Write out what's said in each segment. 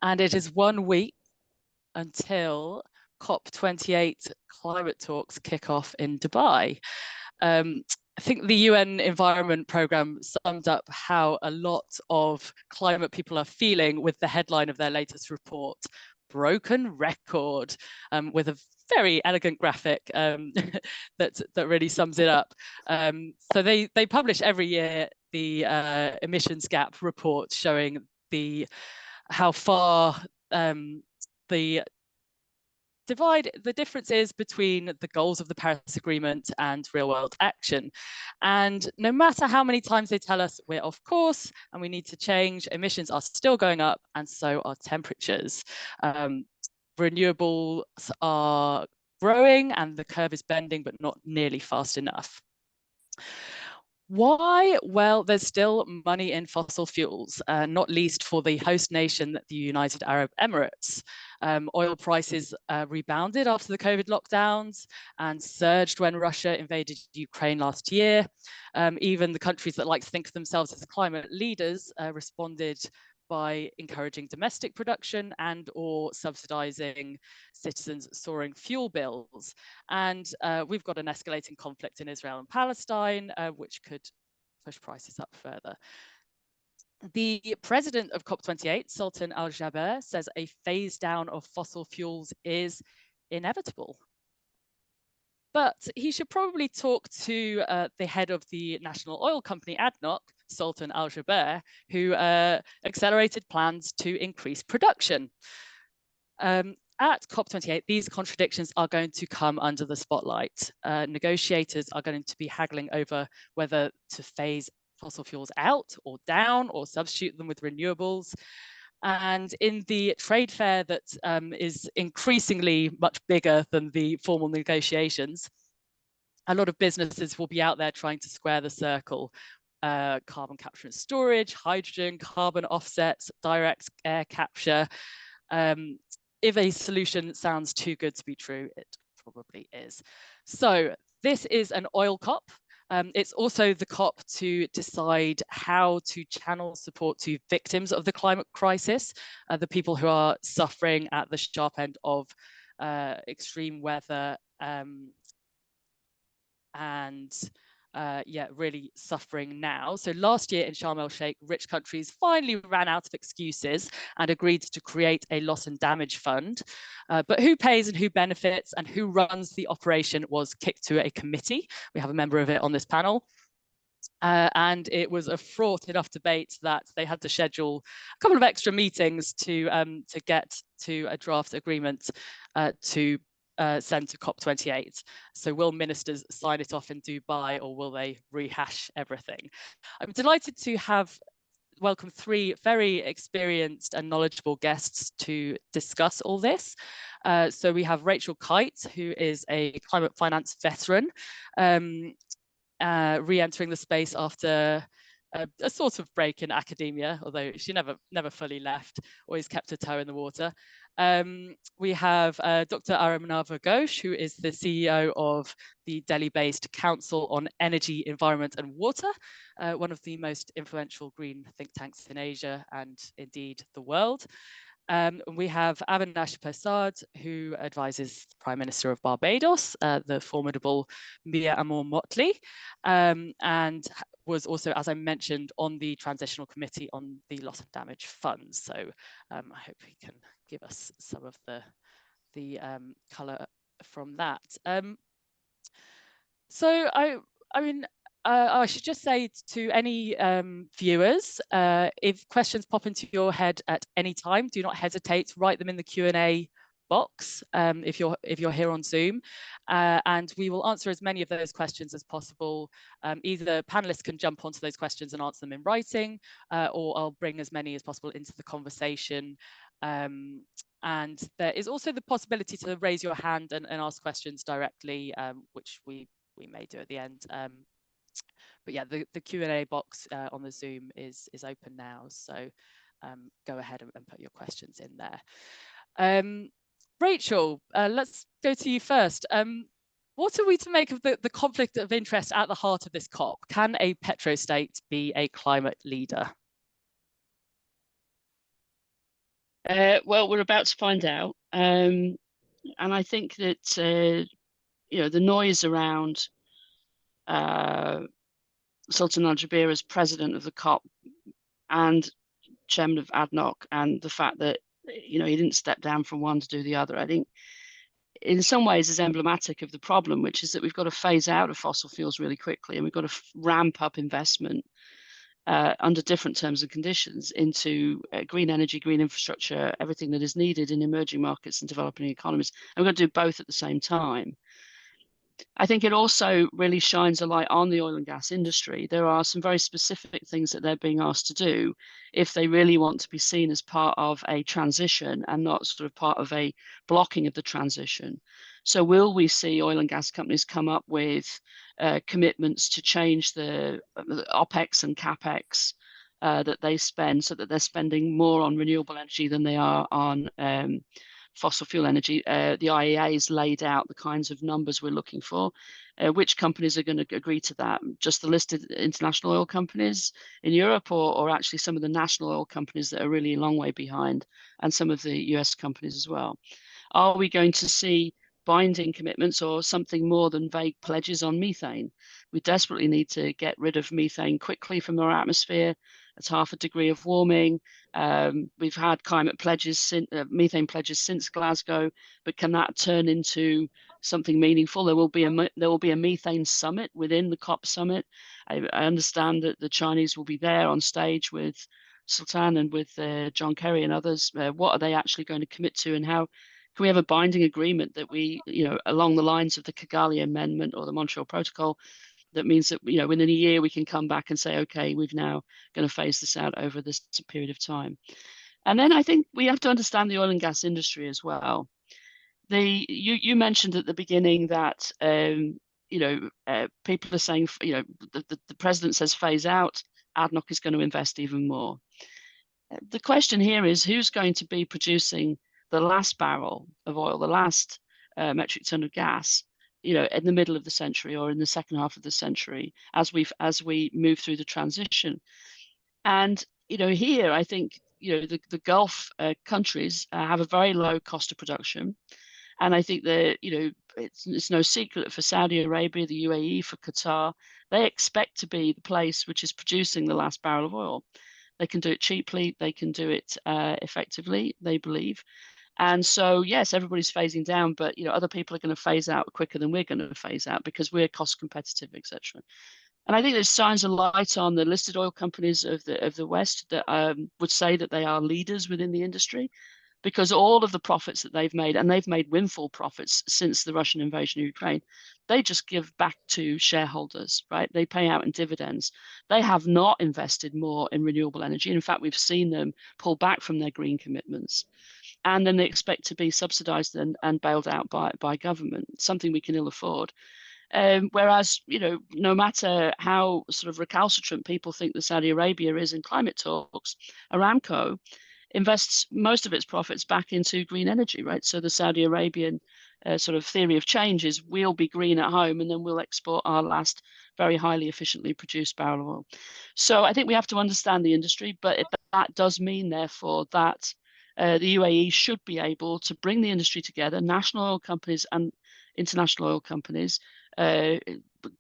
And it is 1 week until COP28 climate talks kick off in Dubai. I think the UN Environment Programme summed up how a lot of climate people are feeling with the headline of their latest report, Broken Record, with a very elegant graphic that really sums it up. So they publish every year the emissions gap report showing how far the difference is between the goals of the Paris Agreement and real world action. And no matter how many times they tell us we're off course and we need to change, emissions are still going up, and so are temperatures. Renewables are growing and the curve is bending, but not nearly fast enough. Why? Well, there's still money in fossil fuels, not least for the host nation, the United Arab Emirates. Oil prices rebounded after the COVID lockdowns and surged when Russia invaded Ukraine last year. Even the countries that like to think of themselves as climate leaders responded by encouraging domestic production and or subsidizing citizens' soaring fuel bills. And we've got an escalating conflict in Israel and Palestine, which could push prices up further. The president of COP28, Sultan Al-Jaber, says a phase down of fossil fuels is inevitable. But he should probably talk to the head of the national oil company, ADNOC, Sultan Al-Jaber, who accelerated plans to increase production. At COP28, these contradictions are going to come under the spotlight. Negotiators are going to be haggling over whether to phase fossil fuels out or down or substitute them with renewables. And in the trade fair that is increasingly much bigger than the formal negotiations, a lot of businesses will be out there trying to square the circle. Carbon capture and storage, hydrogen, carbon offsets, direct air capture. If a solution sounds too good to be true, it probably is. So this is an oil COP. It's also the COP to decide how to channel support to victims of the climate crisis, the people who are suffering at the sharp end of extreme weather really suffering now. So last year in Sharm el-Sheikh, rich countries finally ran out of excuses and agreed to create a loss and damage fund. But who pays and who benefits and who runs the operation was kicked to a committee. We have a member of it on this panel. And it was a fraught enough debate that they had to schedule a couple of extra meetings to get to a draft agreement to send to COP28. So will ministers sign it off in Dubai, or will they rehash everything? I'm delighted to have welcomed 3 very experienced and knowledgeable guests to discuss all this. So we have Rachel Kyte, who is a climate finance veteran, re-entering the space after a sort of break in academia, although she never fully left, always kept her toe in the water. We have Dr. Arunabha Ghosh, who is the CEO of the Delhi-based Council on Energy, Environment and Water, one of the most influential green think tanks in Asia and indeed the world. We have Avinash Persaud, who advises the Prime Minister of Barbados, the formidable Mia Amor Mottley, and was also, as I mentioned, on the Transitional Committee on the Loss and Damage Funds. So I hope he can give us some of the colour from that. So I mean, I should just say to any viewers, if questions pop into your head at any time, do not hesitate to write them in the Q&A box if you're here on Zoom, and we will answer as many of those questions as possible. Either panelists can jump onto those questions and answer them in writing, or I'll bring as many as possible into the conversation. And there is also the possibility to raise your hand and ask questions directly, which we may do at the end. But yeah, the Q&A box on the Zoom is open now, so go ahead and put your questions in there. Rachel, let's go to you first. What are we to make of the conflict of interest at the heart of this COP? Can a petrostate be a climate leader? Well, we're about to find out. And I think that, the noise around Sultan Al Jaber as president of the COP and chairman of ADNOC, and the fact that, he didn't step down from one to do the other, I think in some ways is emblematic of the problem, which is that we've got to phase out of fossil fuels really quickly, and we've got to ramp up investment under different terms and conditions into green energy, green infrastructure, everything that is needed in emerging markets and developing economies. And we've got to do both at the same time. I think it also really shines a light on the oil and gas industry. There are some very specific things that they're being asked to do if they really want to be seen as part of a transition and not sort of part of a blocking of the transition. So will we see oil and gas companies come up with commitments to change the OPEX and CAPEX that they spend, so that they're spending more on renewable energy than they are on fossil fuel energy? The IEA has laid out the kinds of numbers we're looking for. Which companies are going to agree to that? Just the listed international oil companies in Europe, or actually some of the national oil companies that are really a long way behind, and some of the US companies as well? Are we going to see binding commitments or something more than vague pledges on methane? We desperately need to get rid of methane quickly from our atmosphere. It's 0.5 degree of warming. We've had climate pledges, methane pledges since Glasgow, but can that turn into something meaningful? There will be a methane summit within the COP summit. I understand that the Chinese will be there on stage with Sultan and with John Kerry and others. What are they actually going to commit to, and how can we have a binding agreement that we, along the lines of the Kigali Amendment or the Montreal Protocol, that means that, within a year we can come back and say, okay, we've now going to phase this out over this period of time. And then I think we have to understand the oil and gas industry as well. You mentioned at the beginning that people are saying, the president says phase out, ADNOC is going to invest even more. The question here is, who's going to be producing the last barrel of oil, the last metric ton of gas, in the middle of the century or in the second half of the century, as we move through the transition? And here I think the Gulf countries have a very low cost of production, and I think that it's no secret that for Saudi Arabia, the UAE, for Qatar, they expect to be the place which is producing the last barrel of oil. They can do it cheaply, they can do it effectively, they believe. And so, yes, everybody's phasing down, but other people are going to phase out quicker than we're going to phase out because we're cost competitive, etc. And I think there's shines a light on the listed oil companies of the West that would say that they are leaders within the industry, because all of the profits that they've made, and they've made windfall profits since the Russian invasion of Ukraine, they just give back to shareholders, right? They pay out in dividends. They have not invested more in renewable energy. In fact, we've seen them pull back from their green commitments. And then they expect to be subsidized and bailed out by government, something we can ill afford. Whereas, no matter how sort of recalcitrant people think that Saudi Arabia is in climate talks, Aramco invests most of its profits back into green energy, right? So the Saudi Arabian sort of theory of change is we'll be green at home and then we'll export our last very highly efficiently produced barrel of oil. So I think we have to understand the industry, but that does mean, therefore, that the UAE should be able to bring the industry together, national oil companies and international oil companies,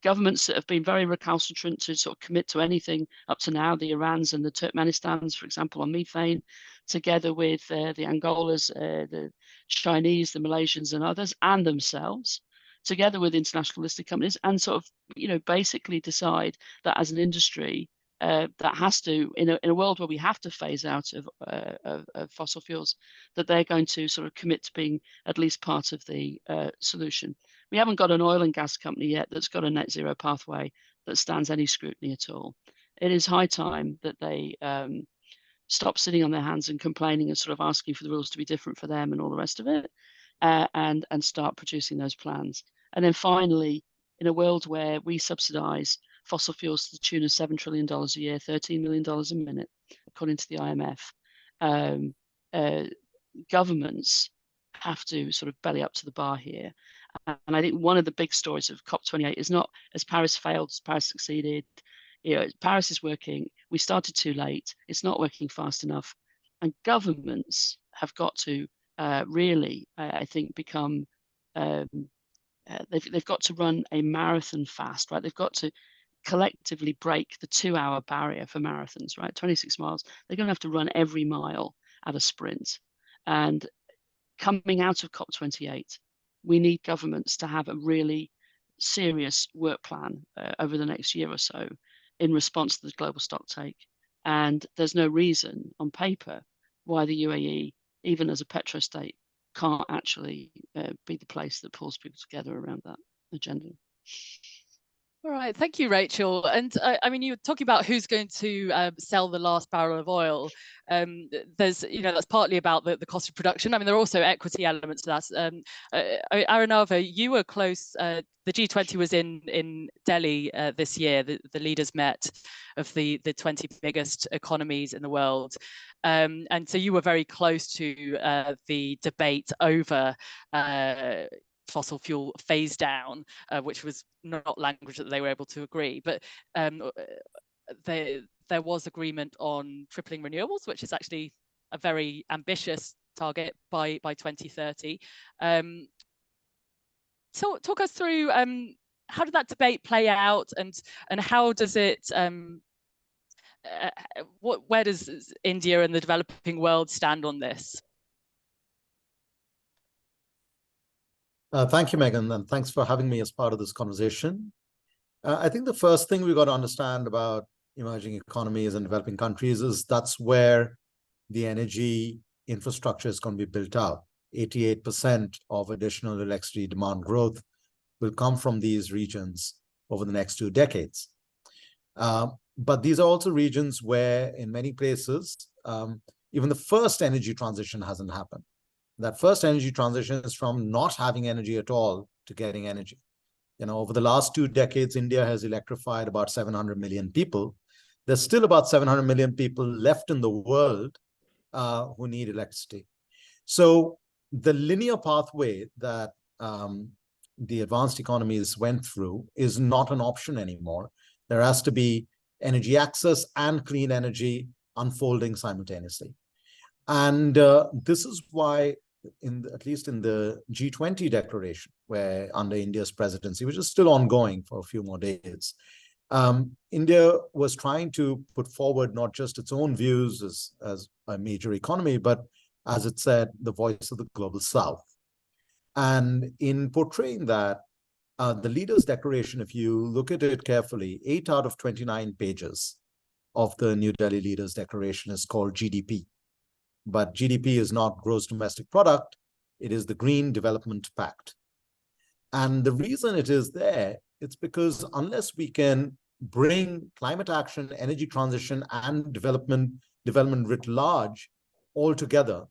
governments that have been very recalcitrant to sort of commit to anything up to now, the Irans and the Turkmenistans, for example, on methane, together with the Angolas, the Chinese, the Malaysians and others, and themselves, together with international listed companies, and sort of, basically decide that as an industry, that has to, in a world where we have to phase out of fossil fuels, that they're going to sort of commit to being at least part of the solution. We haven't got an oil and gas company yet that's got a net zero pathway that stands any scrutiny at all. It is high time that they stop sitting on their hands and complaining and sort of asking for the rules to be different for them and all the rest of it, and start producing those plans. And then finally, in a world where we subsidize fossil fuels to the tune of $7 trillion a year, $13 million a minute, according to the IMF, governments have to sort of belly up to the bar here. And I think one of the big stories of COP28 is not, as Paris failed, as Paris succeeded. Paris is working. We started too late. It's not working fast enough. And governments have got to really, I think, become they've got to run a marathon fast, right? They've got to collectively break the 2-hour barrier for marathons, right? 26 miles. They're going to have to run every mile at a sprint. And coming out of COP28, we need governments to have a really serious work plan over the next year or so in response to the global stocktake. And there's no reason on paper why the UAE, even as a petrostate, can't actually be the place that pulls people together around that agenda. All right, thank you, Rachel. And I mean, you were talking about who's going to sell the last barrel of oil. There's, you know, that's partly about the cost of production. I mean, there are also equity elements to that. Arunabha, you were close. The G20 was in Delhi this year. The leaders met of the 20 biggest economies in the world. And so you were very close to the debate over fossil fuel phase down, which was not language that they were able to agree. But there was agreement on tripling renewables, which is actually a very ambitious target by 2030. So talk us through how did that debate play out, and how does it where does India and the developing world stand on this? Thank you, Megan, and thanks for having me as part of this conversation. I think the first thing we've got to understand about emerging economies and developing countries is that's where the energy infrastructure is going to be built out. 88% of additional electricity demand growth will come from these regions over the next 2 decades. But these are also regions where, in many places, even the first energy transition hasn't happened. That first energy transition is from not having energy at all to getting energy. You know, over the last 2 decades, India has electrified about 700 million people. There's still about 700 million people left in the world who need electricity. So the linear pathway that the advanced economies went through is not an option anymore. There has to be energy access and clean energy unfolding simultaneously. And this is why, at least in the G20 declaration, where under India's presidency, which is still ongoing for a few more days, India was trying to put forward not just its own views as a major economy, but, as it said, the voice of the global South. And in portraying that, the leaders' declaration, if you look at it carefully, 8 out of 29 pages of the New Delhi leaders' declaration is called GDP. But GDP is not gross domestic product. It is the Green Development Pact. And the reason it is there, it's because unless we can bring climate action, energy transition, and development writ large all together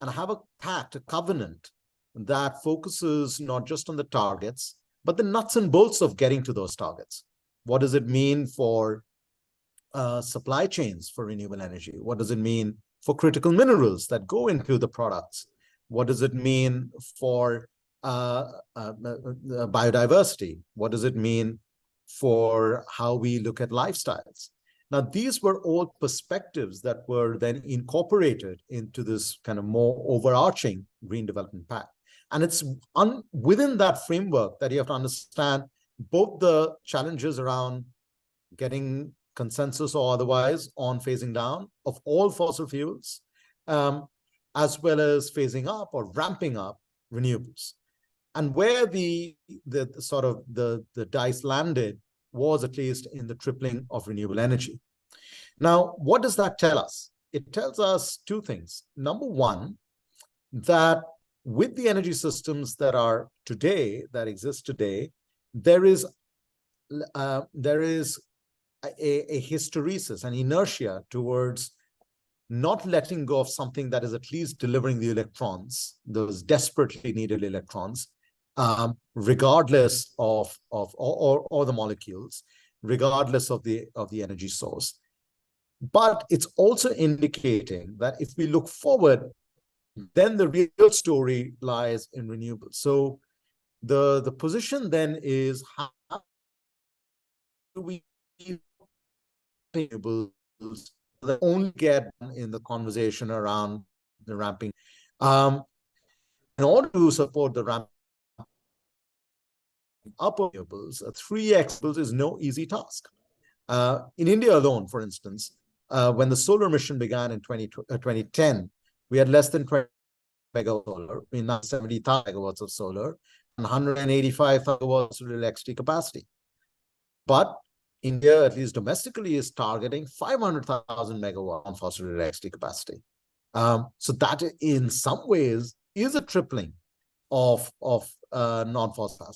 and have a pact, a covenant that focuses not just on the targets, but the nuts and bolts of getting to those targets. What does it mean for supply chains for renewable energy? What does it mean for critical minerals that go into the products? What does it mean for biodiversity? What does it mean for how we look at lifestyles? Now, these were all perspectives that were then incorporated into this kind of more overarching Green Development Pact. And it's within that framework that you have to understand both the challenges around getting consensus or otherwise on phasing down of all fossil fuels, as well as phasing up or ramping up renewables. And where the dice landed was at least in the tripling of renewable energy. Now, what does that tell us? It tells us 2 things. Number one, that with the energy systems that exist today, there is a hysteresis, an inertia towards not letting go of something that is at least delivering the electrons, those desperately needed electrons, regardless of the molecules, regardless of the energy source. But it's also indicating that if we look forward, then the real story lies in renewables. So the position then is, how do we renewables that only get in the conversation around ramping. In order to support the ramp up of renewables, 3x is no easy task. In India alone, for instance, when the solar mission began in 2010, we had less than 20 megawatts of solar, 70,000 megawatts of solar, and 185 megawatts of electricity capacity. But India, at least domestically, is targeting 500,000 megawatts on fossil electricity capacity. So that, in some ways, is a tripling of non-fossil.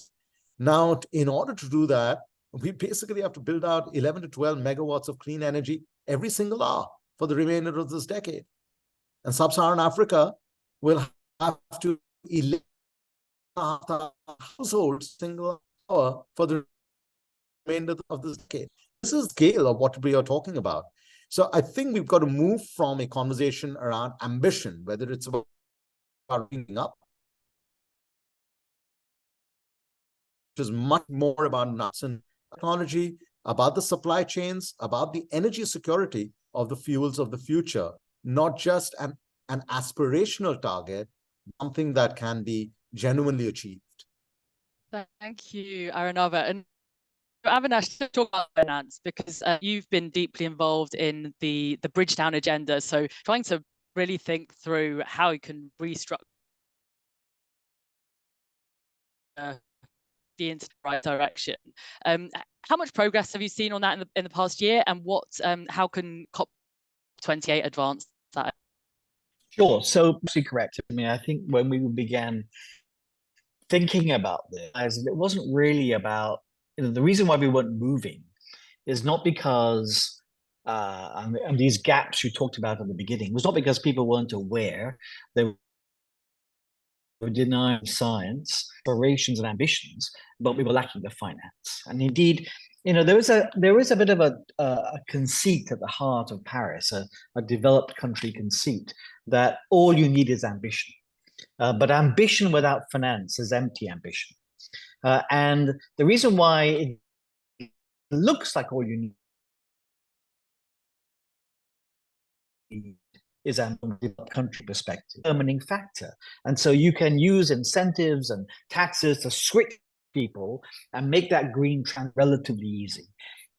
Now, in order to do that, we basically have to build out 11 to 12 megawatts of clean energy every single hour for the remainder of this decade. And sub-Saharan Africa will have to 11,500 households single hour for the remainder of this decade. This is the scale of what we are talking about. So I think we've got to move from a conversation around ambition, whether it's about bringing up, which is much more about nuts and technology, about the supply chains, about the energy security of the fuels of the future, not just an aspirational target, something that can be genuinely achieved. Thank you, Arunabha. And Avinash, to talk about finance, because you've been deeply involved in the Bridgetown agenda. So trying to really think through how you can restructure in the right direction. How much progress have you seen on that in the past year, and how can Cop28 advance that? Sure. So, absolutely correct. I mean, I think when we began thinking about this, it wasn't really about, the reason why we weren't moving is not because, and these gaps you talked about at the beginning, was not because people weren't aware. They were denying science, aspirations and ambitions, but we were lacking the finance. And indeed, there is a bit of a conceit at the heart of Paris, a developed country conceit, that all you need is ambition. But ambition without finance is empty ambition. And the reason why it looks like all you need is a country perspective, determining factor. And so you can use incentives and taxes to switch people and make that green relatively easy.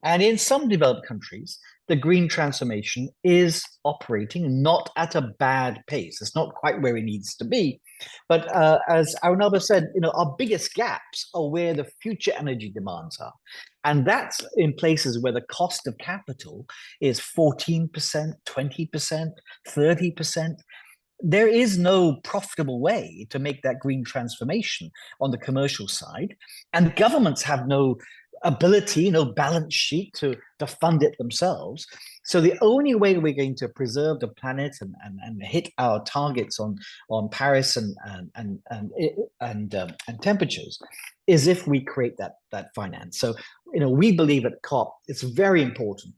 And in some developed countries, the green transformation is operating not at a bad pace. It's not quite where it needs to be. But as Arunabha said, our biggest gaps are where the future energy demands are. And that's in places where the cost of capital is 14%, 20%, 30%. There is no profitable way to make that green transformation on the commercial side. And governments have no ability, no balance sheet to fund it themselves. So the only way we're going to preserve the planet and hit our targets on Paris and temperatures is if we create that finance. So we believe at COP it's very important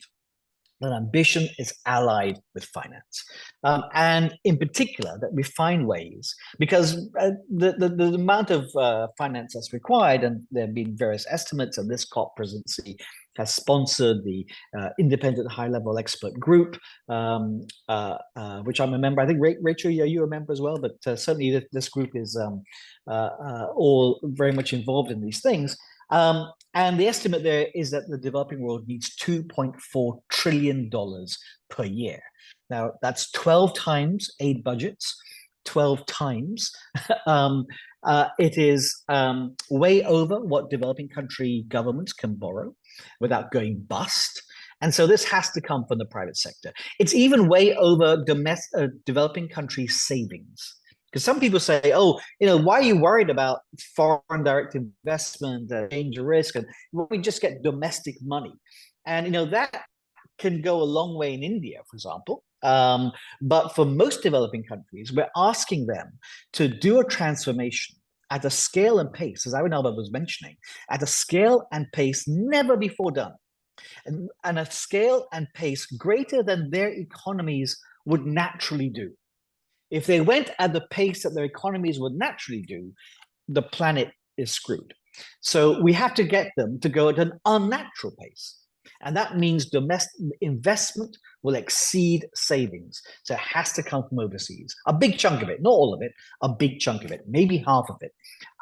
that ambition is allied with finance, and in particular that we find ways, because the amount of finance that's required, and there have been various estimates, and this COP presidency has sponsored the independent high-level expert group, which I'm a member. I think Rachel, you're a member as well, but certainly this group is all very much involved in these things. And the estimate there is that the developing world needs $2.4 trillion per year. Now, that's 12 times aid budgets, 12 times. It is way over what developing country governments can borrow without going bust. And so this has to come from the private sector. It's even way over developing country savings. Because some people say, oh, why are you worried about foreign direct investment, change risk, and we just get domestic money? And, that can go a long way in India, for example. But for most developing countries, we're asking them to do a transformation at a scale and pace, as Arunabha was mentioning, at a scale and pace never before done, and a scale and pace greater than their economies would naturally do. If they went at the pace that their economies would naturally do, the planet is screwed. So we have to get them to go at an unnatural pace. And that means domestic investment will exceed savings. So it has to come from overseas. A big chunk of it, not all of it, a big chunk of it, maybe half of it,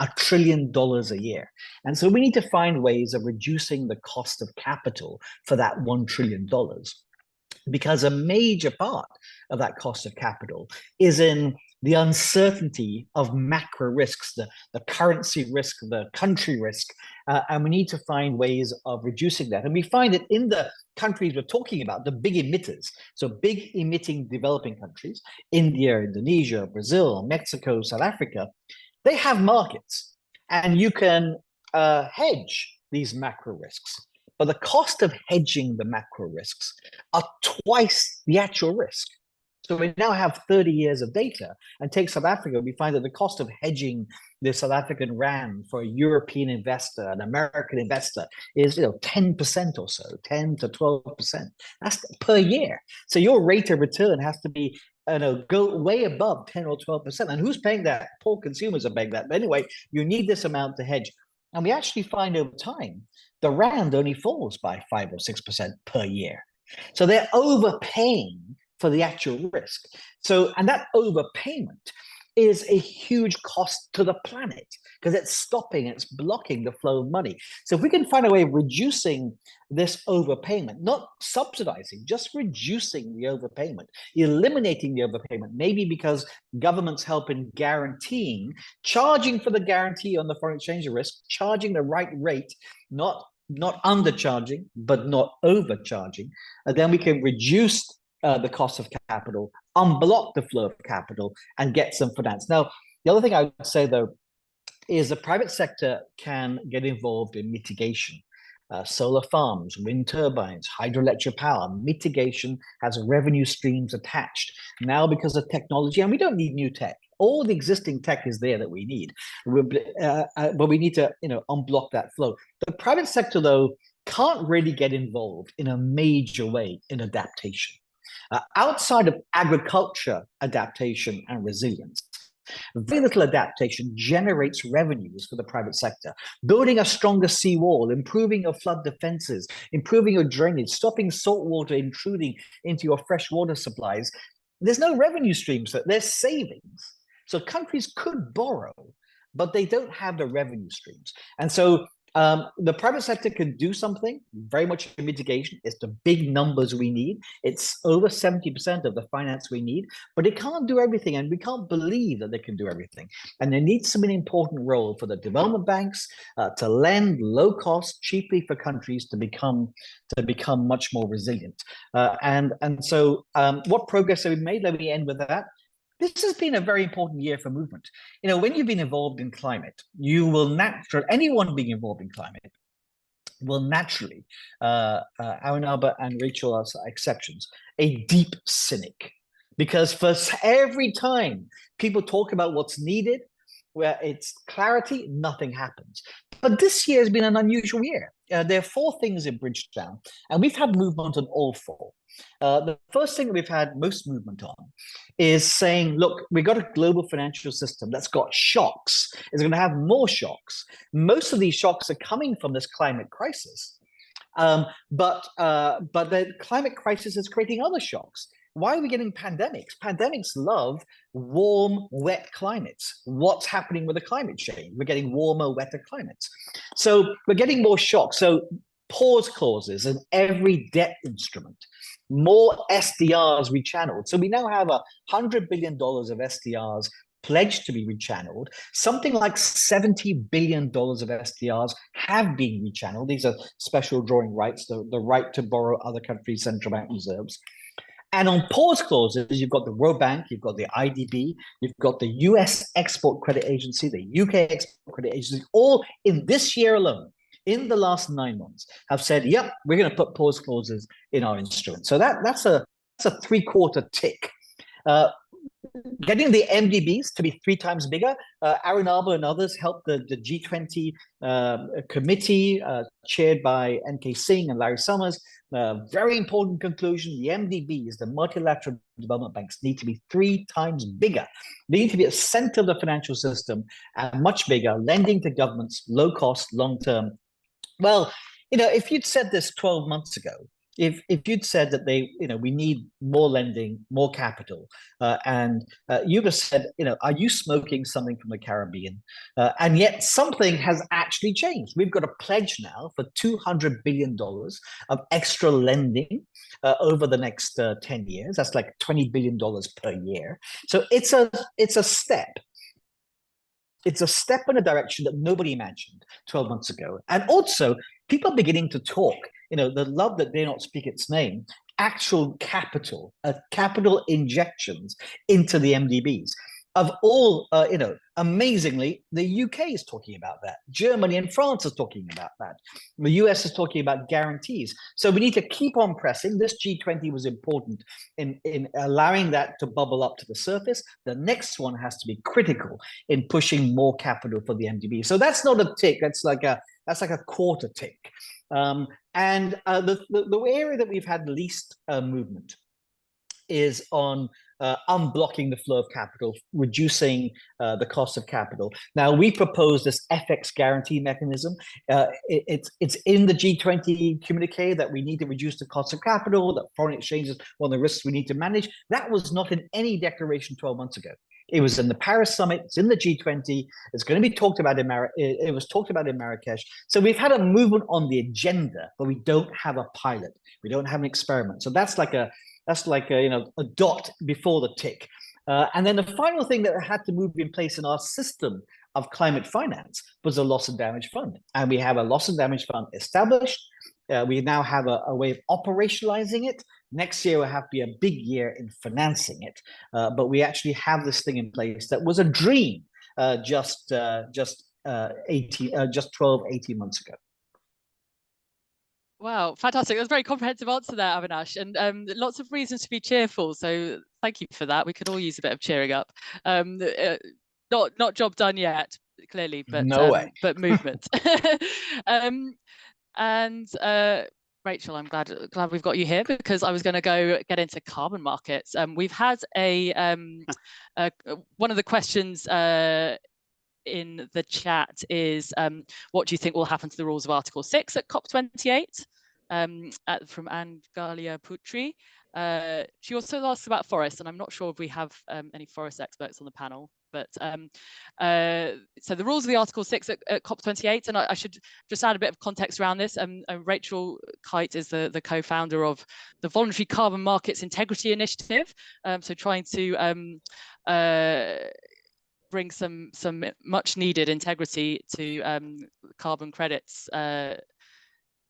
$1 trillion a year. And so we need to find ways of reducing the cost of capital for that $1 trillion. Because a major part of that cost of capital is in the uncertainty of macro risks, the currency risk, the country risk, and we need to find ways of reducing that. And we find that in the countries we're talking about, the big emitters, so big emitting developing countries, India, Indonesia, Brazil, Mexico, South Africa, they have markets, and you can hedge these macro risks. But the cost of hedging the macro risks are twice the actual risk. So we now have 30 years of data, and take South Africa, we find that the cost of hedging the South African rand for a European investor, an American investor, is 10% or so, 10 to 12%. That's per year. So your rate of return has to be go way above 10 or 12%. And who's paying that? Poor consumers are paying that. But anyway, you need this amount to hedge. And we actually find over time, the rand only falls by 5 or 6% per year. So they're overpaying for the actual risk. So, and that overpayment is a huge cost to the planet because it's blocking the flow of money. So if we can find a way of reducing this overpayment, not subsidizing, just reducing the overpayment, eliminating the overpayment, maybe because governments help in guaranteeing, charging for the guarantee on the foreign exchange risk, charging the right rate, not undercharging, but not overcharging, and then we can reduce the cost of capital, unblock the flow of capital, and get some finance. Now, the other thing I would say, though, is the private sector can get involved in mitigation. Solar farms, wind turbines, hydroelectric power, mitigation has revenue streams attached. Now, because of technology, and we don't need new tech. All the existing tech is there that we need, but we need to unblock that flow. The private sector, though, can't really get involved in a major way in adaptation. Outside of agriculture adaptation and resilience, very little adaptation generates revenues for the private sector. Building a stronger seawall, improving your flood defenses, improving your drainage, stopping salt water intruding into your fresh water supplies. There's no revenue streams, so there's savings. So countries could borrow, but they don't have the revenue streams. And so the private sector can do something, very much in mitigation. It's the big numbers we need. It's over 70% of the finance we need, but it can't do everything, and we can't believe that they can do everything. And there needs to be an important role for the development banks to lend low cost, cheaply for countries to become much more resilient. And so what progress have we made? Let me end with that. This has been a very important year for movement. When you've been involved in climate, you will naturally, anyone being involved in climate will naturally, Arunabha and Rachel are exceptions, a deep cynic. Because for every time people talk about what's needed, where it's clarity, nothing happens. But this year has been an unusual year. There are 4 things in Bridgetown, and we've had movement on all 4. The first thing that we've had most movement on is saying, look, we've got a global financial system that's got shocks. It's going to have more shocks. Most of these shocks are coming from this climate crisis. But the climate crisis is creating other shocks. Why are we getting pandemics? Pandemics love warm, wet climates. What's happening with the climate change? We're getting warmer, wetter climates. So we're getting more shocks. So pause clauses in every debt instrument, more SDRs rechanneled. So we now have $100 billion of SDRs pledged to be rechanneled. Something like $70 billion of SDRs have been rechanneled. These are special drawing rights, the right to borrow other countries' central bank reserves. And on pause clauses, you've got the World Bank, you've got the IDB, you've got the US Export Credit Agency, the UK Export Credit Agency, all in this year alone, in the last 9 months, have said, yep, we're going to put pause clauses in our instruments. So that's a 3/4 tick. Getting the MDBs to be 3 times bigger, Arunabha and others helped the G20 committee chaired by N.K. Singh and Larry Summers. Very important conclusion, the MDBs, the multilateral development banks, need to be 3 times bigger. They need to be at the center of the financial system and much bigger, lending to governments, low cost, long term. Well, if you'd said this 12 months ago, if you'd said that we need more lending, more capital, and you'd have said, are you smoking something from the Caribbean? And yet something has actually changed. We've got a pledge now for $200 billion of extra lending over the next 10 years. That's like $20 billion per year. So it's a step. It's a step in a direction that nobody imagined 12 months ago. And also, people are beginning to talk, the love that dare not speak its name, actual capital injections into the MDBs. Of all, amazingly, the UK is talking about that. Germany and France is talking about that. The US is talking about guarantees. So we need to keep on pressing. This G20 was important in allowing that to bubble up to the surface. The next one has to be critical in pushing more capital for the MDB. So that's not a tick. That's like a quarter tick. And the area that we've had least movement is on unblocking the flow of capital, reducing the cost of capital. Now, we propose this FX guarantee mechanism. It's in the G20 communique that we need to reduce the cost of capital, that foreign exchange is one of the risks we need to manage. That was not in any declaration 12 months ago. It was in the Paris summit, it's in the G20, it's going to be talked about it was talked about in Marrakesh. So we've had a movement on the agenda, but we don't have a pilot. We don't have an experiment. So that's like a dot before the tick. And then the final thing that had to move in place in our system of climate finance was a loss and damage fund. And we have a loss and damage fund established. We now have a way of operationalizing it. Next year will have to be a big year in financing it. But we actually have this thing in place that was a dream just 12, 18 months ago. Wow, fantastic. That's a very comprehensive answer there, Avinash, and lots of reasons to be cheerful. So thank you for that. We could all use a bit of cheering up. Not job done yet, clearly, but no way. But movement. Rachel, I'm glad we've got you here, because I was going to go get into carbon markets. We've had one of the questions in the chat is, what do you think will happen to the rules of Article 6 at Cop28? From Angalia Putri. She also asked about forests, and I'm not sure if we have any forest experts on the panel, but so the rules of the Article 6 at Cop28, and I should just add a bit of context around this. Rachel Kyte is the co-founder of the Voluntary Carbon Markets Integrity Initiative, so trying to bring some much needed integrity to carbon credits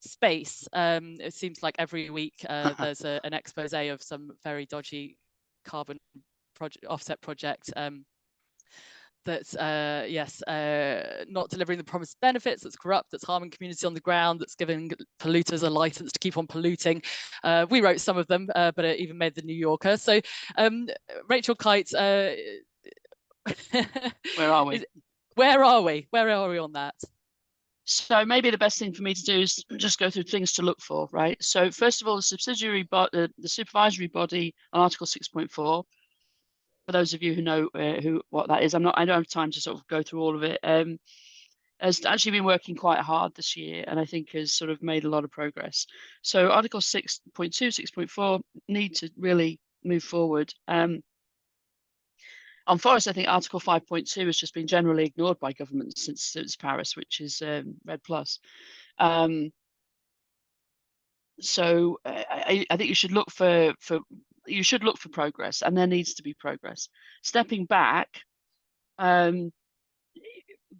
space. It seems like every week there's an expose of some very dodgy carbon offset project that's not delivering the promised benefits, that's corrupt, that's harming community on the ground, that's giving polluters a license to keep on polluting. We wrote some of them, but it even made the New Yorker. So Rachel Kyte, where are we? Where are we on that? So maybe the best thing for me to do is just go through things to look for, right? So first of all, the supervisory body on Article 6.4. For those of you who know what that is, I don't have time to sort of go through all of it. Has actually been working quite hard this year, and I think has sort of made a lot of progress. So Article 6.2, 6.4 need to really move forward. On forests, I think Article 5.2 has just been generally ignored by governments since Paris, which is Red Plus. So I think you should look for progress, and there needs to be progress. Stepping back,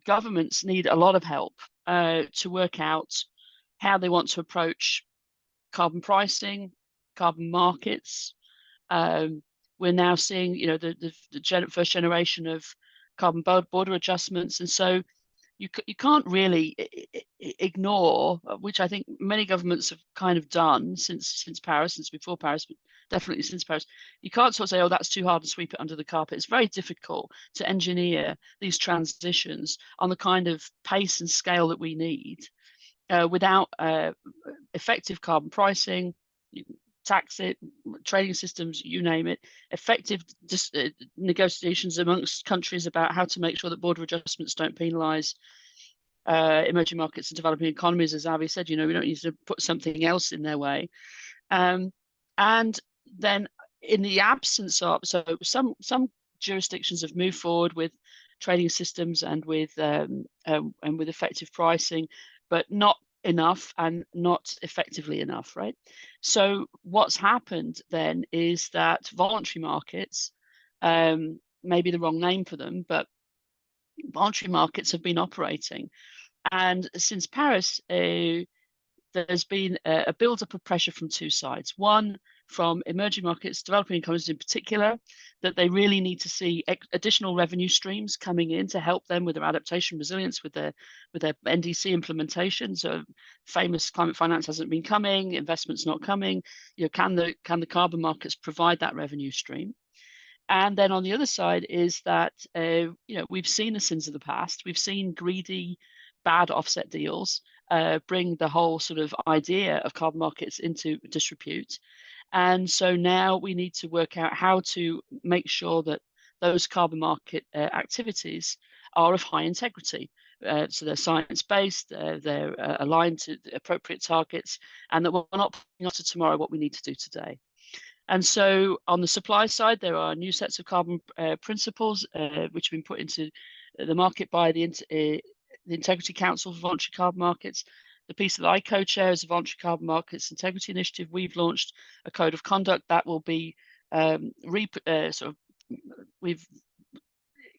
governments need a lot of help to work out how they want to approach carbon pricing, carbon markets. We're now seeing, the first generation of carbon border adjustments, and so you can't really ignore, which I think many governments have kind of done since Paris, since before Paris, but definitely since Paris. You can't sort of say, oh, that's too hard to sweep it under the carpet. It's very difficult to engineer these transitions on the kind of pace and scale that we need without effective carbon pricing, tax it, trading systems, you name it, effective negotiations amongst countries about how to make sure that border adjustments don't penalise emerging markets and developing economies, as Avi said, we don't need to put something else in their way. And then in the absence of, so some jurisdictions have moved forward with trading systems and with effective pricing, but not enough and not effectively enough, right? So what's happened then is that voluntary markets, maybe the wrong name for them, but voluntary markets have been operating. And since Paris, there's been a build-up of pressure from two sides. One, from emerging markets, developing economies in particular, that they really need to see additional revenue streams coming in to help them with their adaptation resilience, with their NDC implementation. So famous climate finance hasn't been coming, investments not coming. Can the carbon markets provide that revenue stream? And then on the other side is that we've seen the sins of the past. We've seen greedy, bad offset deals bring the whole sort of idea of carbon markets into disrepute. And so now we need to work out how to make sure that those carbon market activities are of high integrity. So they're science-based, they're aligned to the appropriate targets, and that we're not putting off to tomorrow what we need to do today. And so on the supply side, there are new sets of carbon principles which have been put into the market by the Integrity Council for Voluntary Carbon Markets. The piece that I co-chair is the Voluntary Carbon Markets Integrity Initiative. We've launched a code of conduct that will be we've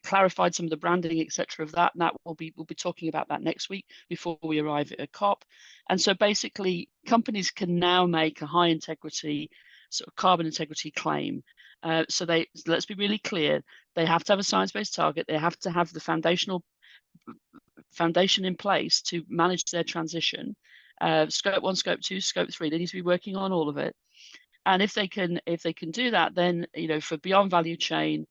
clarified some of the branding, etc. of that, and that we'll be talking about that next week before we arrive at a COP. And so basically, companies can now make a high integrity sort of carbon integrity claim. So let's be really clear, they have to have a science-based target, they have to have the foundation in place to manage their transition. Scope 1, Scope 2, Scope 3, they need to be working on all of it. And if they can do that, then for beyond value chain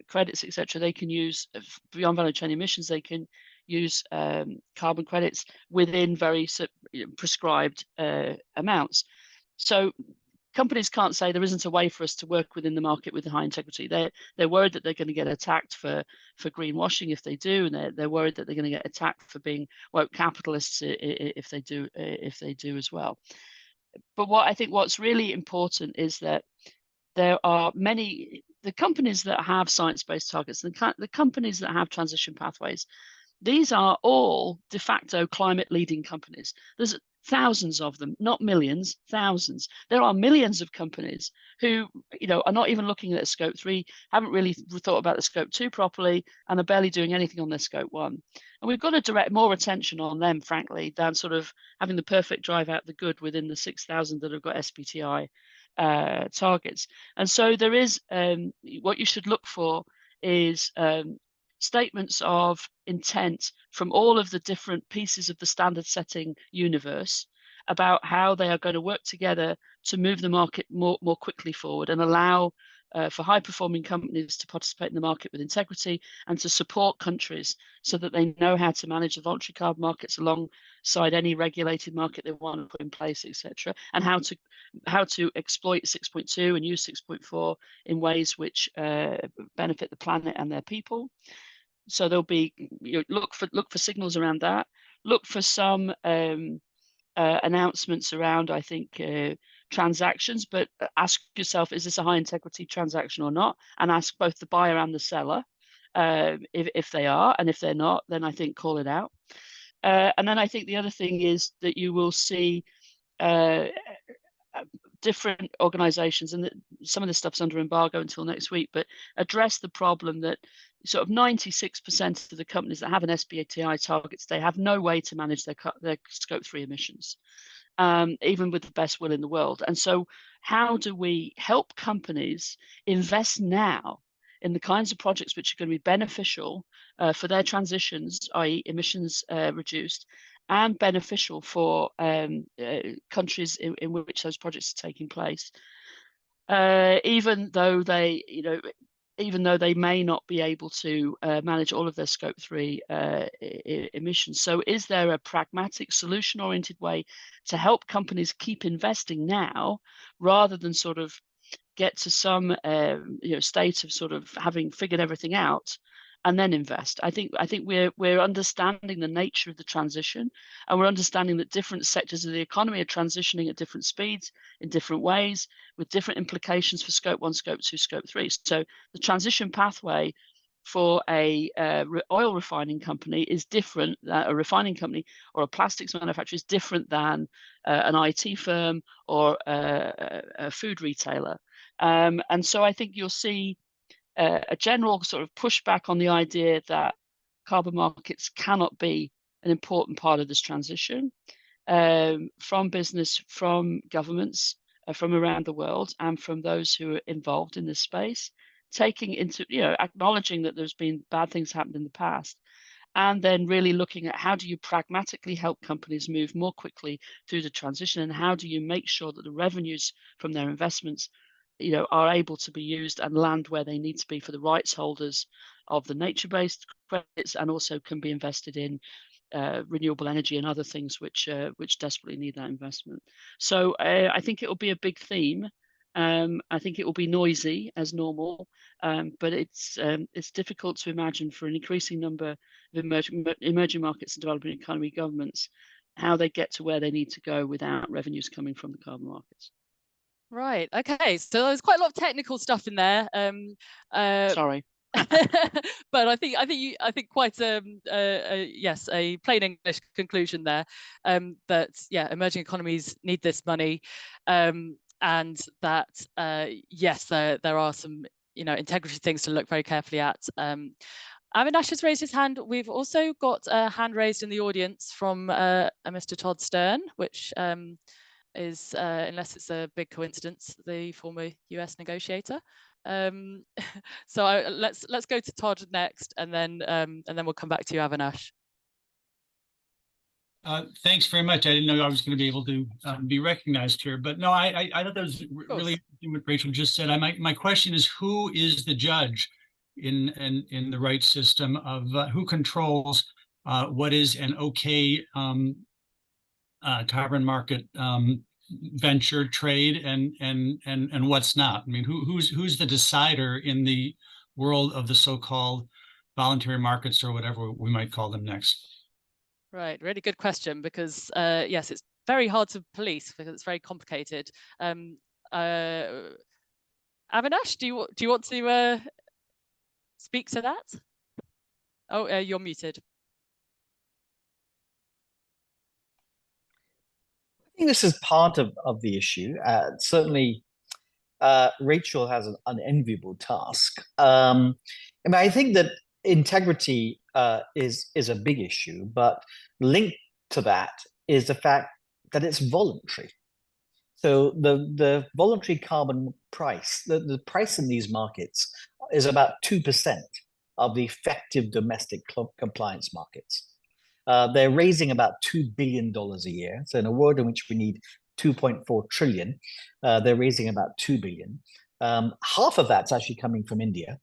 credits, etc., they can use beyond value chain emissions, they can use carbon credits within very prescribed amounts. So companies can't say there isn't a way for us to work within the market with high integrity. They're worried that they're going to get attacked for greenwashing if they do, and they're worried that they're going to get attacked for being woke capitalists if they do as well. But what's really important is that there are the companies that have science-based targets, the companies that have transition pathways. These are all de facto climate leading companies. There's thousands of them, not millions, thousands. There are millions of companies who, are not even looking at Scope 3, haven't really thought about the Scope 2 properly, and are barely doing anything on their Scope 1. And we've got to direct more attention on them, frankly, than sort of having the perfect drive out the good within the 6,000 that have got SBTI targets. And so there is, what you should look for is statements of intent from all of the different pieces of the standard setting universe about how they are going to work together to move the market more quickly forward and allow for high performing companies to participate in the market with integrity and to support countries so that they know how to manage the voluntary carbon markets alongside any regulated market they want to put in place, etc., and how to exploit 6.2 and use 6.4 in ways which benefit the planet and their people. So there'll be look for signals around that. Look for some announcements around, I think, transactions. But ask yourself: is this a high integrity transaction or not? And ask both the buyer and the seller if they are, and if they're not, then I think call it out. And then I think the other thing is that you will see different organizations, and some of this stuff's under embargo until next week, but address the problem that sort of 96% of the companies that have an SBTI targets, they have no way to manage their Scope 3 emissions, even with the best will in the world. And so how do we help companies invest now in the kinds of projects which are going to be beneficial for their transitions, i.e. emissions reduced, and beneficial for countries in which those projects are taking place, even though they may not be able to manage all of their Scope 3 emissions. So is there a pragmatic, solution-oriented way to help companies keep investing now, rather than sort of get to some state of sort of having figured everything out and then invest. I think we're understanding the nature of the transition, and we're understanding that different sectors of the economy are transitioning at different speeds in different ways, with different implications for Scope 1, Scope 2, Scope 3. So the transition pathway for a oil refining company is different. A refining company or a plastics manufacturer is different than an IT firm or a food retailer. And so I think you'll see a general sort of pushback on the idea that carbon markets cannot be an important part of this transition from business, from governments, from around the world, and from those who are involved in this space, taking into, acknowledging that there's been bad things happened in the past, and then really looking at how do you pragmatically help companies move more quickly through the transition, and how do you make sure that the revenues from their investments are able to be used and land where they need to be for the rights holders of the nature-based credits, and also can be invested in renewable energy and other things which desperately need that investment. So I think it will be a big theme. I think it will be noisy as normal, but it's difficult to imagine for an increasing number of emerging markets and developing economy governments how they get to where they need to go without revenues coming from the carbon markets. Right. Okay. So there's quite a lot of technical stuff in there. Sorry. But I think quite yes, a plain English conclusion there, that emerging economies need this money, and that yes, there are some integrity things to look very carefully at. Avinash has raised his hand. We've also got a hand raised in the audience from a Mr. Todd Stern, which is, unless it's a big coincidence, the former US negotiator. So let's go to Todd next, and then we'll come back to you, Avinash. Thanks very much. I didn't know I was going to be able to be recognized here, but no, I thought that was really interesting what Rachel just said. My question is, who is the judge in the rights system of who controls what is an okay carbon market venture trade and what's not? I mean, who's the decider in the world of the so-called voluntary markets, or whatever we might call them next? Right, really good question, because yes, it's very hard to police because it's very complicated. Avinash, do you want to speak to that? Oh, you're muted. I think this is part of the issue. Certainly, Rachel has an unenviable task. I think that integrity is a big issue, but linked to that is the fact that it's voluntary. So the voluntary carbon price, the price in these markets is about 2% of the effective domestic compliance markets. They're raising about $2 billion a year. So in a world in which we need 2.4 trillion, they're raising about 2 billion. Half of that's actually coming from India.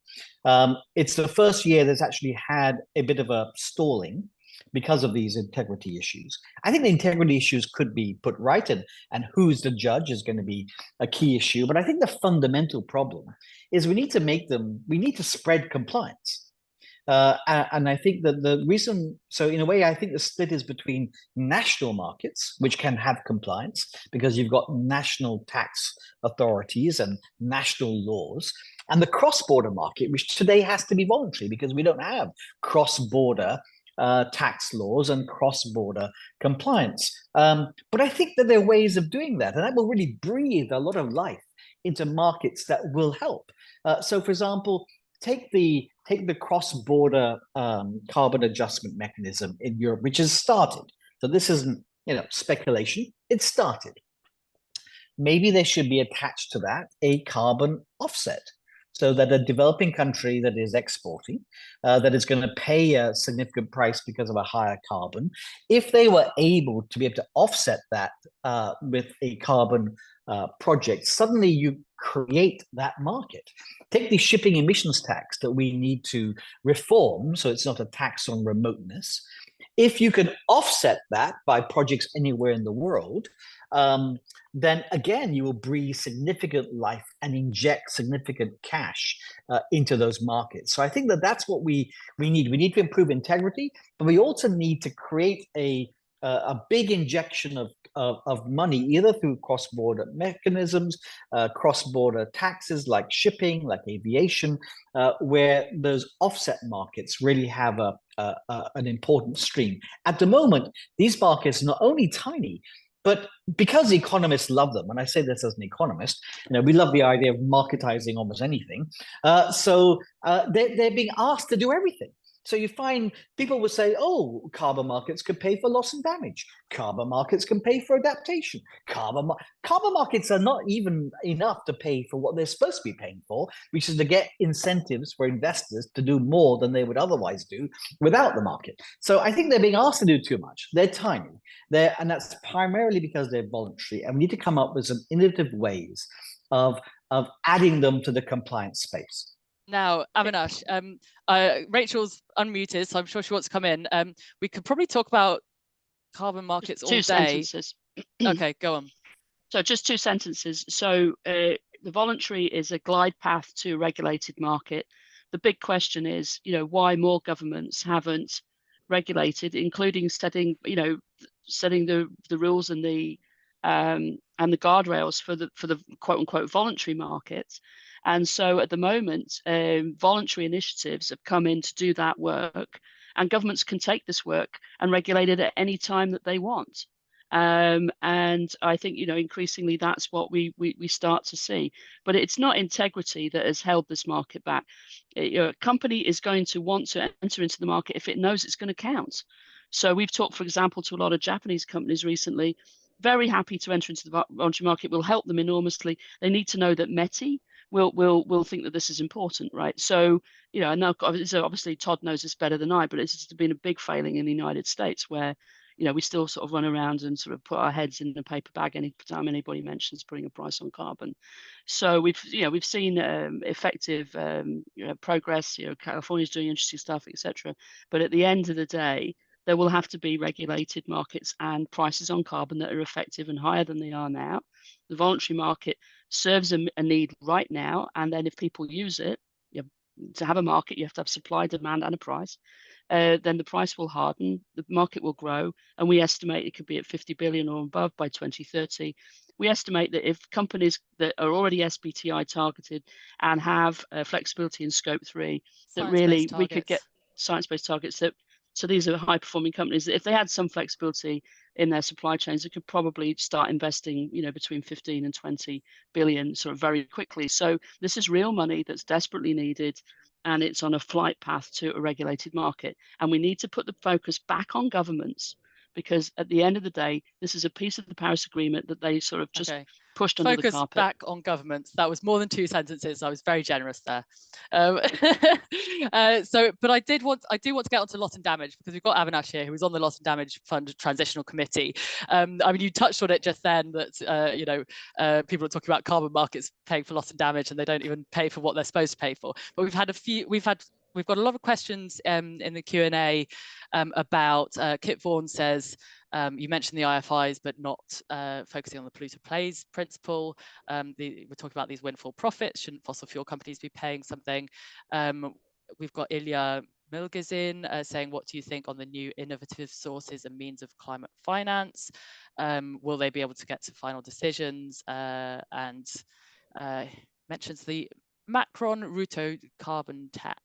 It's the first year that's actually had a bit of a stalling because of these integrity issues. I think the integrity issues could be put right, and who's the judge is going to be a key issue. But I think the fundamental problem is we need to spread compliance. And I think that the reason, so in a way, I think the split is between national markets, which can have compliance because you've got national tax authorities and national laws, and the cross-border market, which today has to be voluntary because we don't have cross-border tax laws and cross-border compliance. But I think that there are ways of doing that, and that will really breathe a lot of life into markets that will help. So, for example, take the cross-border carbon adjustment mechanism in Europe, which has started. So this isn't speculation. It started. Maybe there should be attached to that a carbon offset, so that a developing country that is exporting, that is going to pay a significant price because of a higher carbon, if they were able to be able to offset that with a carbon project, suddenly you create that market. Take the shipping emissions tax that we need to reform, so it's not a tax on remoteness. If you can offset that by projects anywhere in the world, then again, you will breathe significant life and inject significant cash into those markets. So I think that that's what we need. We need to improve integrity, but we also need to create a big injection of money, either through cross-border mechanisms, cross-border taxes like shipping, like aviation, where those offset markets really have an important stream. At the moment, these markets are not only tiny, but because economists love them, and I say this as an economist, we love the idea of marketizing almost anything. So they're being asked to do everything. So you find people will say, oh, carbon markets can pay for loss and damage. Carbon markets can pay for adaptation. Carbon markets are not even enough to pay for what they're supposed to be paying for, which is to get incentives for investors to do more than they would otherwise do without the market. So I think they're being asked to do too much. They're tiny. And that's primarily because they're voluntary. And we need to come up with some innovative ways of adding them to the compliance space. Now, Avinash, Rachel's unmuted, so I'm sure she wants to come in. We could probably talk about carbon markets all day. 2 sentences. Okay, go on. So just 2 sentences. So the voluntary is a glide path to a regulated market. The big question is, why more governments haven't regulated, including setting the rules and the guardrails for the quote unquote voluntary markets. And so at the moment, voluntary initiatives have come in to do that work, and governments can take this work and regulate it at any time that they want. And I think, increasingly that's what we start to see. But it's not integrity that has held this market back. A company is going to want to enter into the market if it knows it's going to count. So we've talked, for example, to a lot of Japanese companies recently, very happy to enter into the voluntary market, will help them enormously. They need to know that METI will think that this is important, right? So, and now obviously Todd knows this better than I, but it's just been a big failing in the United States where, we still sort of run around and sort of put our heads in a paper bag any time anybody mentions putting a price on carbon. So we've seen effective progress. California's doing interesting stuff, etc. But at the end of the day, there will have to be regulated markets and prices on carbon that are effective and higher than they are now. The voluntary market serves a need right now, and then if people use it, to have a market, you have to have supply, demand, and a price. Then the price will harden, the market will grow, and we estimate it could be at 50 billion or above by 2030. We estimate that if companies that are already SBTI targeted and have flexibility in scope 3, that really we could get science-based targets. So these are high-performing companies that if they had some flexibility in their supply chains, they could probably start investing, between 15 and 20 billion sort of very quickly. So this is real money that's desperately needed, and it's on a flight path to a regulated market. And we need to put the focus back on governments, because at the end of the day, this is a piece of the Paris Agreement that they sort of just pushed under the carpet. Back on governments. That was more than 2 sentences. I was very generous there. But I do want to get onto loss and damage, because we've got Avinash here, who was on the Loss and Damage Fund Transitional Committee. You touched on it just then that people are talking about carbon markets paying for loss and damage, and they don't even pay for what they're supposed to pay for. But we've got a lot of questions in the Q&A about, Kit Vaughan says, you mentioned the IFIs, but not focusing on the polluter pays principle. We're talking about these windfall profits. Shouldn't fossil fuel companies be paying something? We've got Ilya Milgazin saying, what do you think on the new innovative sources and means of climate finance? Will they be able to get to final decisions? And mentions the Macron-Ruto carbon tax.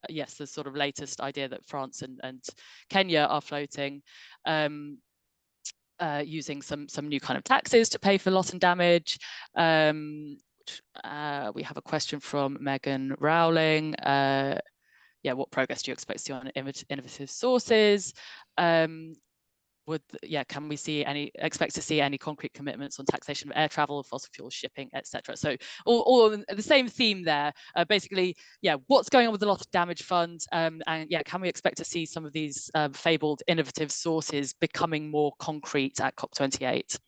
Yes, the sort of latest idea that France and Kenya are floating, using some new kind of taxes to pay for loss and damage. We have a question from Megan Rowling. What progress do you expect to see on innovative sources? Can we expect to see any concrete commitments on taxation of air travel, fossil fuel shipping, etc.? So all the same theme there. Basically, what's going on with the loss and damage fund? And can we expect to see some of these fabled innovative sources becoming more concrete at COP28?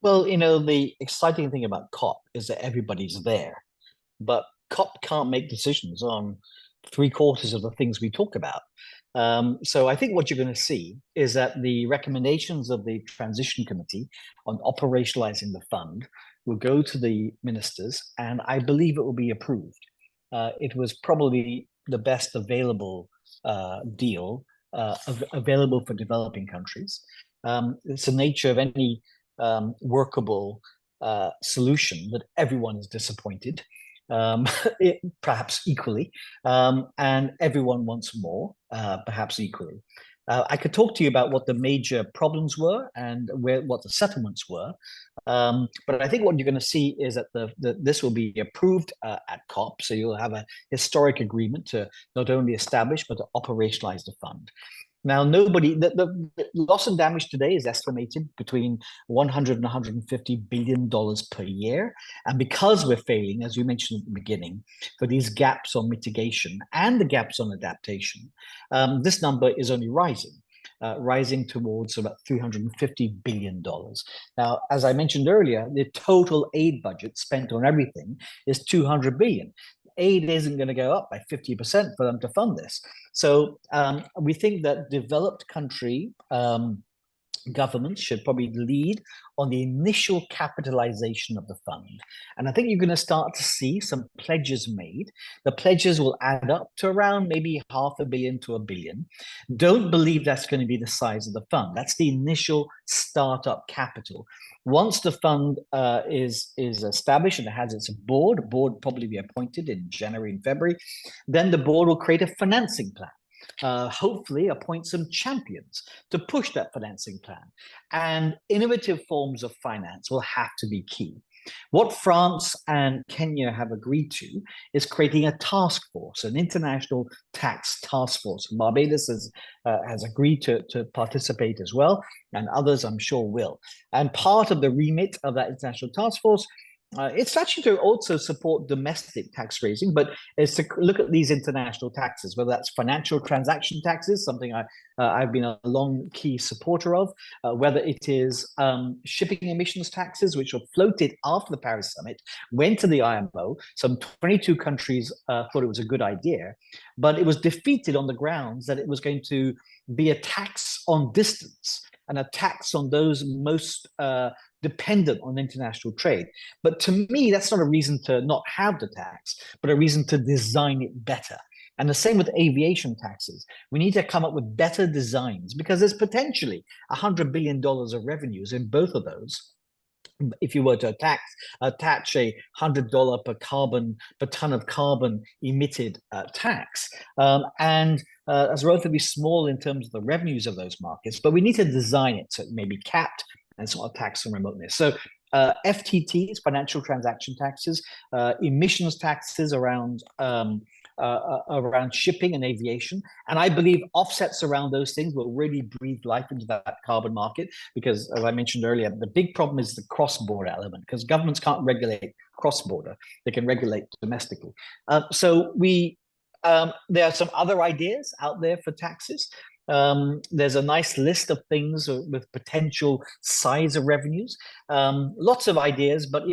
Well, the exciting thing about COP is that everybody's there, but COP can't make decisions on 3/4 of the things we talk about. So I think what you're going to see is that the recommendations of the Transition Committee on operationalizing the fund will go to the ministers, and I believe it will be approved. It was probably the best available deal available for developing countries. It's the nature of any workable solution that everyone is disappointed, perhaps equally, and everyone wants more, perhaps equally. I could talk to you about what the major problems were and what the settlements were, but I think what you're going to see is that this will be approved at COP, so you'll have a historic agreement to not only establish but to operationalize the fund. Now, the loss and damage today is estimated between $100 and $150 billion per year. And because we're failing, as you mentioned at the beginning, for these gaps on mitigation and the gaps on adaptation, this number is only rising towards about $350 billion. Now, as I mentioned earlier, the total aid budget spent on everything is $200 billion. Aid isn't going to go up by 50% for them to fund this. So we think that developed country governments should probably lead on the initial capitalization of the fund. And I think you're going to start to see some pledges made. The pledges will add up to around maybe $500 million to $1 billion. Don't believe that's going to be the size of the fund. That's the initial startup capital. Once the fund is established and it has its board, a board probably be appointed in January and February, then the board will create a financing plan. Hopefully appoint some champions to push that financing plan. And innovative forms of finance will have to be key. What France and Kenya have agreed to is creating a task force, an international tax task force. Barbados has agreed to participate as well, and others I'm sure will. And part of the remit of that international task force it's actually to also support domestic tax raising, but it's to look at these international taxes, whether that's financial transaction taxes, something I've been a long key supporter of, whether it is shipping emissions taxes, which were floated after the Paris summit, went to the IMO. Some 22 countries thought it was a good idea, but it was defeated on the grounds that it was going to be a tax on distance and a tax on those most dependent on international trade. But to me, that's not a reason to not have the tax, but a reason to design it better. And the same with aviation taxes. We need to come up with better designs because there's potentially $100 billion of revenues in both of those. If you were to attach a $100 per ton of carbon emitted tax, and that's relatively small in terms of the revenues of those markets, but we need to design it so it may be capped and sort of tax on remoteness. So FTTs, financial transaction taxes, emissions taxes around shipping and aviation. And I believe offsets around those things will really breathe life into that carbon market because, as I mentioned earlier, the big problem is the cross-border element because governments can't regulate cross-border. They can regulate domestically. So there are some other ideas out there for taxes. There's a nice list of things with potential size of revenues. Lots of ideas, but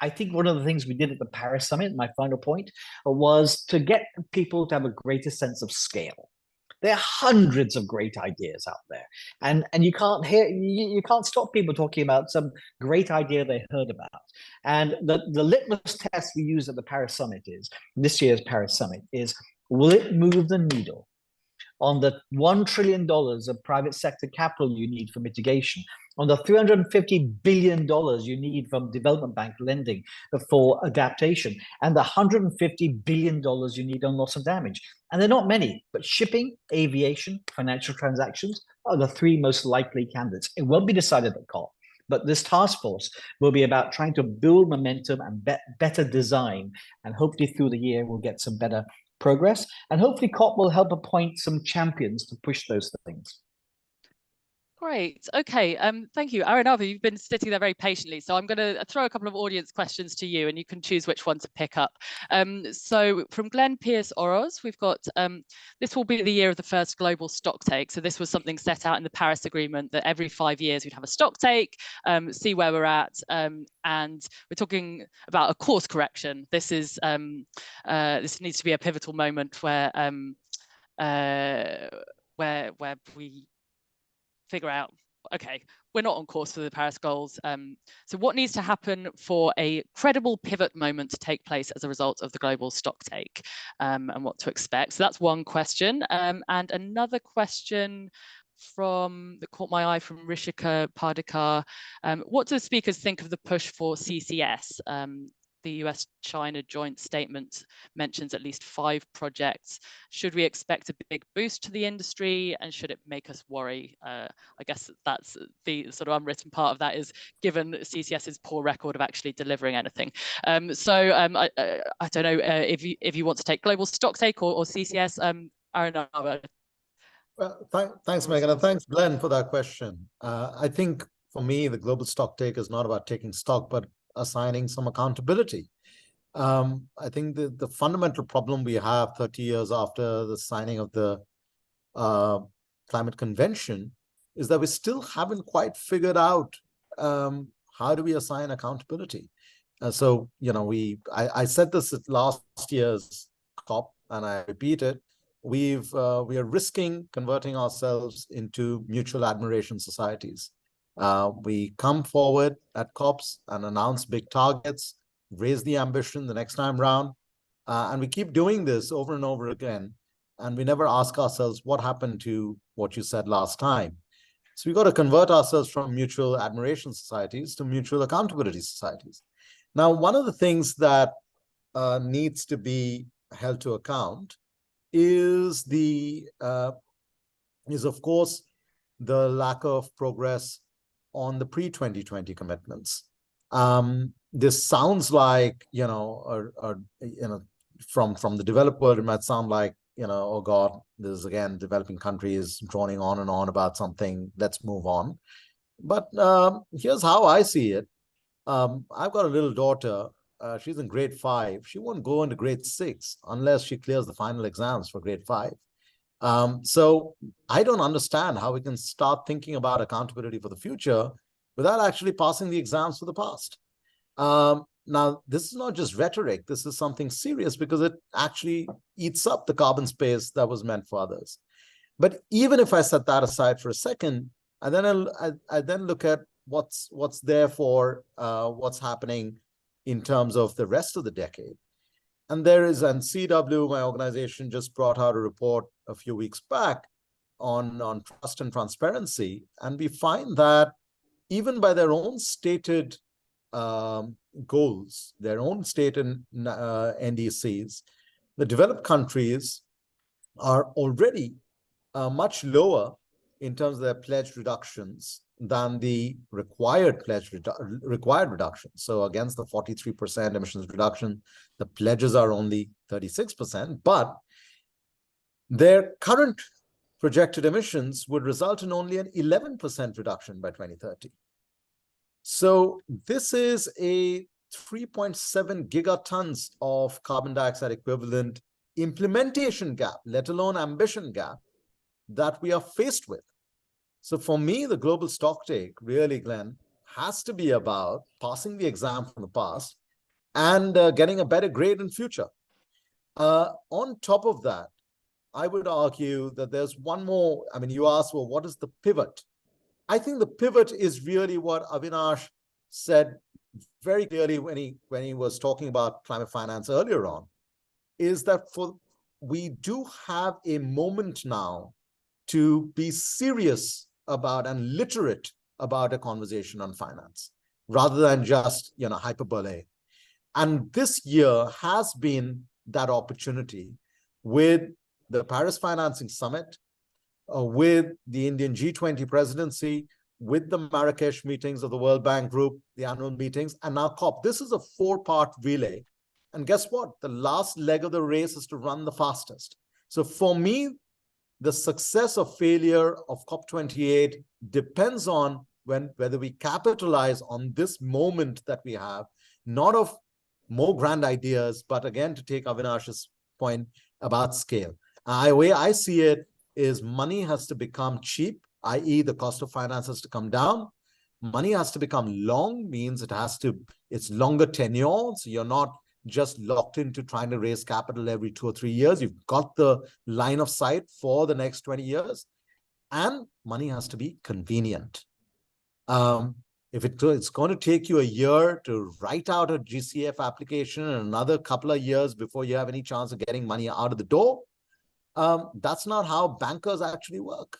I think one of the things we did at the Paris summit, my final point, was to get people to have a greater sense of scale. There are hundreds of great ideas out there, and you can't stop people talking about some great idea they heard about. And the litmus test we use at the Paris summit this year's Paris summit is, will it move the needle on the $1 trillion of private sector capital you need for mitigation, on the $350 billion you need from development bank lending for adaptation, and the $150 billion you need on loss and damage? And they're not many, but shipping, aviation, financial transactions are the three most likely candidates. It won't be decided at COP, but this task force will be about trying to build momentum and better design, and hopefully through the year we'll get some better progress, and hopefully COP will help appoint some champions to push those things. Great. Okay. Thank you, Arunabha. You've been sitting there very patiently, so I'm going to throw a couple of audience questions to you, and you can choose which one to pick up. So from Glenn Pierce Oroz, we've got this will be the year of the first global stock take. So this was something set out in the Paris Agreement that every 5 years we'd have a stock take, see where we're at, and we're talking about a course correction. This is this needs to be a pivotal moment where where we figure out, okay, we're not on course for the Paris goals. So what needs to happen for a credible pivot moment to take place as a result of the global stock take, and what to expect? So that's one question. And another question that caught my eye from Rishika Pardikar. What do the speakers think of the push for CCS? The US-China joint statement mentions at least 5 projects. Should we expect a big boost to the industry, and should it make us worry? I guess that's the sort of unwritten part of that, is given CCS's poor record of actually delivering anything. I don't know if you want to take global stock take or CCS, Arunabha. Well, thanks, Megan, and thanks, Glenn, for that question. I think for me, the global stock take is not about taking stock, but assigning some accountability. I think the fundamental problem we have 30 years after the signing of the Climate Convention is that we still haven't quite figured out how do we assign accountability. So, you know, I said this at last year's COP, and I repeat it. We are risking converting ourselves into mutual admiration societies. We come forward at COPs and announce big targets, raise the ambition the next time round, and we keep doing this over and over again, and we never ask ourselves what happened to what you said last time. So we got to convert ourselves from mutual admiration societies to mutual accountability societies. Now, one of the things that needs to be held to account is of course the lack of progress on the pre-2020 commitments. This sounds like, you know, from the developed world, it might sound like, you know, oh God, this is again developing countries droning on and on about something. Let's move on. But here's how I see it. I've got a little daughter. She's in grade 5. She won't go into grade 6 unless she clears the final exams for grade 5. So I don't understand how we can start thinking about accountability for the future without actually passing the exams for the past. Now, this is not just rhetoric. This is something serious because it actually eats up the carbon space that was meant for others. But even if I set that aside for a second, and then I then look at what's there for what's happening in terms of the rest of the decade. And CW, my organization, just brought out a report a few weeks back on trust and transparency. And we find that even by their own stated goals, their own stated NDCs, the developed countries are already much lower in terms of their pledged reductions than the required reduction. So against the 43% emissions reduction, the pledges are only 36%, but their current projected emissions would result in only an 11% reduction by 2030. So this is a 3.7 gigatons of carbon dioxide equivalent implementation gap, let alone ambition gap, that we are faced with. So for me, the global stock take really, Glenn, has to be about passing the exam from the past and getting a better grade in future. On top of that, I would argue that there's one more. I mean, you asked, well, what is the pivot? I think the pivot is really what Avinash said very clearly when he was talking about climate finance earlier on, is that we do have a moment now to be serious about and literate about a conversation on finance, rather than just, you know, hyperbole. And this year has been that opportunity with the Paris Financing Summit, with the Indian G20 presidency, with the Marrakesh meetings of the World Bank Group, the annual meetings, and now COP. This is a 4-part relay. And guess what? The last leg of the race is to run the fastest. So for me, the success or failure of COP28 depends on whether we capitalize on this moment that we have, not of more grand ideas, but again, to take Avinash's point about scale. The way I see it is money has to become cheap, i.e. the cost of finance has to come down. Money has to become long, means it's longer tenure, so you're not just locked into trying to raise capital every 2 or 3 years. You've got the line of sight for the next 20 years, and money has to be convenient. If it's going to take you a year to write out a GCF application and another couple of years before you have any chance of getting money out of the door, that's not how bankers actually work.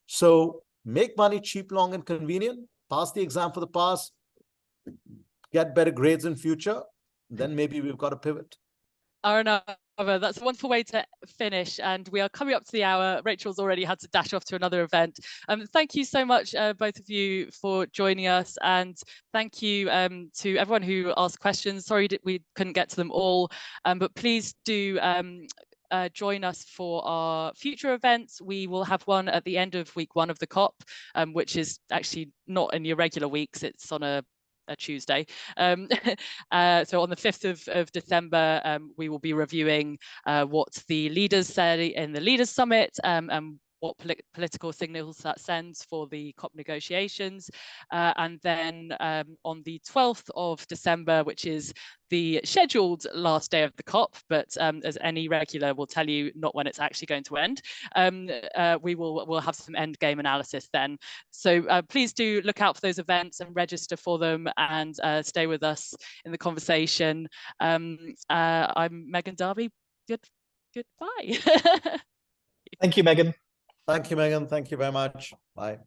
So make money cheap, long, and convenient. Pass the exam for the pass. Get better grades in future. Then maybe we've got to pivot. Arunabha, that's a wonderful way to finish, and we are coming up to the hour. Rachel's already had to dash off to another event. Thank you so much, both of you, for joining us, and thank you to everyone who asked questions. Sorry that we couldn't get to them all, but please do join us for our future events. We will have one at the end of week 1 of the COP, which is actually not in the irregular weeks. It's on a Tuesday. So on the 5th of December, we will be reviewing what the leaders said in the Leaders Summit, and what political signals that sends for the COP negotiations. And then on the 12th of December, which is the scheduled last day of the COP, but as any regular will tell you, not when it's actually going to end, we'll have some end game analysis then. So please do look out for those events and register for them, and stay with us in the conversation. I'm Megan Darby. Goodbye. Thank you, Megan. Thank you, Megan. Thank you very much. Bye.